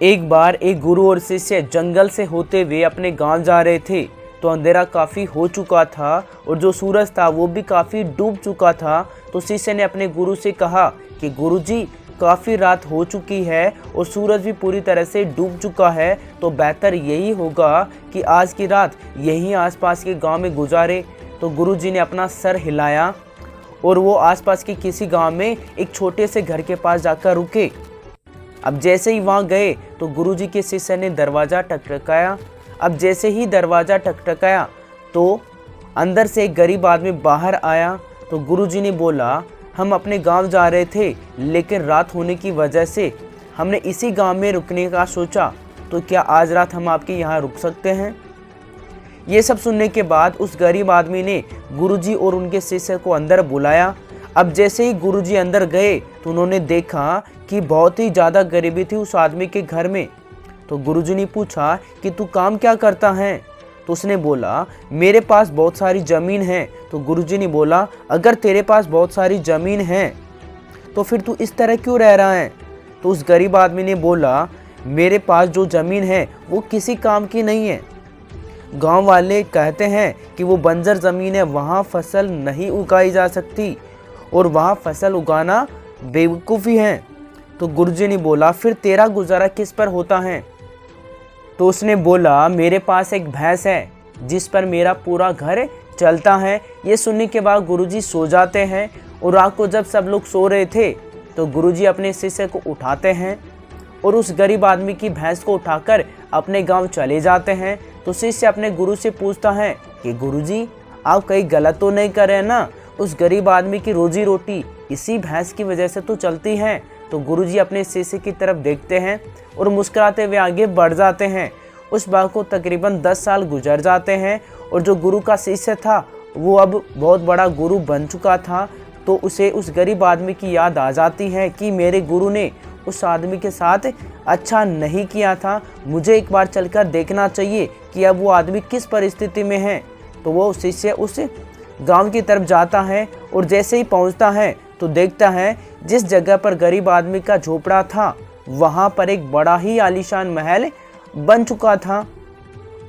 एक बार एक गुरु और शिष्य जंगल से होते हुए अपने गांव जा रहे थे। तो अंधेरा काफ़ी हो चुका था और जो सूरज था वो भी काफ़ी डूब चुका था। तो शिष्य ने अपने गुरु से कहा कि गुरुजी, काफ़ी रात हो चुकी है और सूरज भी पूरी तरह से डूब चुका है, तो बेहतर यही होगा कि आज की रात यहीं आसपास के गांव में गुजारे। तो गुरुजी ने अपना सर हिलाया और वो आसपास के किसी गांव में एक छोटे से घर के पास जाकर रुके। अब जैसे ही वहां गए तो गुरुजी के शिष्य ने दरवाज़ा टकटकाया। अब जैसे ही दरवाज़ा टकटकाया तो अंदर से एक गरीब आदमी बाहर आया। तो गुरुजी ने बोला, हम अपने गांव जा रहे थे, लेकिन रात होने की वजह से हमने इसी गांव में रुकने का सोचा, तो क्या आज रात हम आपके यहाँ रुक सकते हैं? ये सब सुनने के बाद उस गरीब आदमी ने गुरुजी और उनके शिष्य को अंदर बुलाया। अब जैसे ही गुरुजी अंदर गए तो उन्होंने देखा कि बहुत ही ज़्यादा गरीबी थी उस आदमी के घर में। तो गुरुजी ने पूछा कि तू काम क्या करता है? तो उसने बोला, मेरे पास बहुत सारी ज़मीन है। तो गुरुजी ने बोला, अगर तेरे पास बहुत सारी ज़मीन है तो फिर तू इस तरह क्यों रह रहा है? तो उस गरीब आदमी ने बोला, मेरे पास जो ज़मीन है वो किसी काम की नहीं है। गांव वाले कहते हैं कि वो बंजर ज़मीन है, वहाँ फसल नहीं उगाई जा सकती और वहाँ फसल उगाना बेवकूफ़ी है। तो गुरुजी ने बोला, फिर तेरा गुजारा किस पर होता है? तो उसने बोला, मेरे पास एक भैंस है जिस पर मेरा पूरा घर चलता है। ये सुनने के बाद गुरुजी सो जाते हैं और रात को जब सब लोग सो रहे थे तो गुरुजी अपने शिष्य को उठाते हैं और उस गरीब आदमी की भैंस को उठाकर अपने गांव चले जाते हैं। तो शिष्य अपने गुरु से पूछता है कि गुरुजी, आप कहीं गलत तो नहीं कर रहे हैं ना? उस गरीब आदमी की रोजी रोटी इसी भैंस की वजह से तो चलती है। तो गुरुजी अपने शिष्य की तरफ देखते हैं और मुस्कुराते हुए आगे बढ़ जाते हैं। उस बात को तकरीबन 10 साल गुजर जाते हैं और जो गुरु का शिष्य था वो अब बहुत बड़ा गुरु बन चुका था। तो उसे उस गरीब आदमी की याद आ जाती है कि मेरे गुरु ने उस आदमी के साथ अच्छा नहीं किया था, मुझे एक बार चलकर देखना चाहिए कि अब वो आदमी किस परिस्थिति में है। तो वो शिष्य उस गांव की तरफ जाता है और जैसे ही पहुंचता है तो देखता है जिस जगह पर गरीब आदमी का झोपड़ा था वहां पर एक बड़ा ही आलीशान महल बन चुका था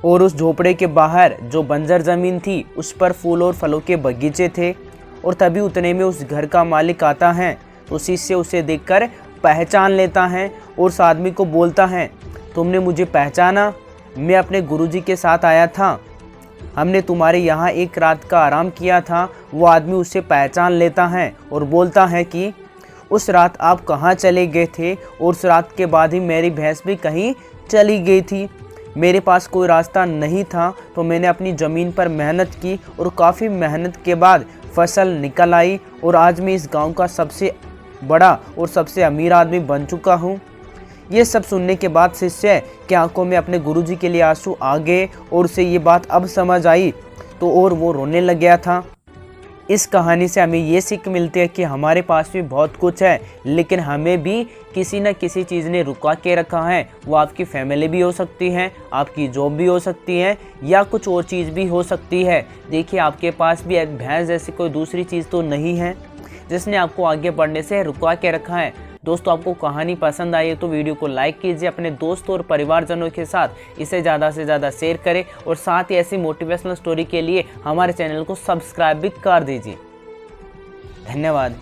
और उस झोपड़े के बाहर जो बंजर ज़मीन थी उस पर फूल और फलों के बगीचे थे। और तभी उतने में उस घर का मालिक आता है। तो शिष्य उसे देखकर पहचान लेता है और उस आदमी को बोलता है, तुमने मुझे पहचाना? मैं अपने गुरुजी के साथ आया था, हमने तुम्हारे यहाँ एक रात का आराम किया था। वो आदमी उसे पहचान लेता है और बोलता है कि उस रात आप कहाँ चले गए थे? और उस रात के बाद ही मेरी भैंस भी कहीं चली गई थी। मेरे पास कोई रास्ता नहीं था तो मैंने अपनी ज़मीन पर मेहनत की और काफ़ी मेहनत के बाद फसल निकल आई और आज मैं इस गांव का सबसे बड़ा और सबसे अमीर आदमी बन चुका हूँ। ये सब सुनने के बाद शिष्य की आंखों में अपने गुरुजी के लिए आंसू आ गए और उसे ये बात अब समझ आई तो और वो रोने लग गया था। इस कहानी से हमें ये सीख मिलती है कि हमारे पास भी बहुत कुछ है, लेकिन हमें भी किसी न किसी चीज़ ने रुका के रखा है। वो आपकी फैमिली भी हो सकती है, आपकी जॉब भी हो सकती है या कुछ और चीज़ भी हो सकती है। देखिए, आपके पास भी एक भैंस जैसी कोई दूसरी चीज़ तो नहीं है जिसने आपको आगे बढ़ने से रुका के रखा है। दोस्तों, आपको कहानी पसंद आई है तो वीडियो को लाइक कीजिए, अपने दोस्तों और परिवारजनों के साथ इसे ज़्यादा से ज़्यादा शेयर करें और साथ ही ऐसी मोटिवेशनल स्टोरी के लिए हमारे चैनल को सब्सक्राइब भी कर दीजिए। धन्यवाद।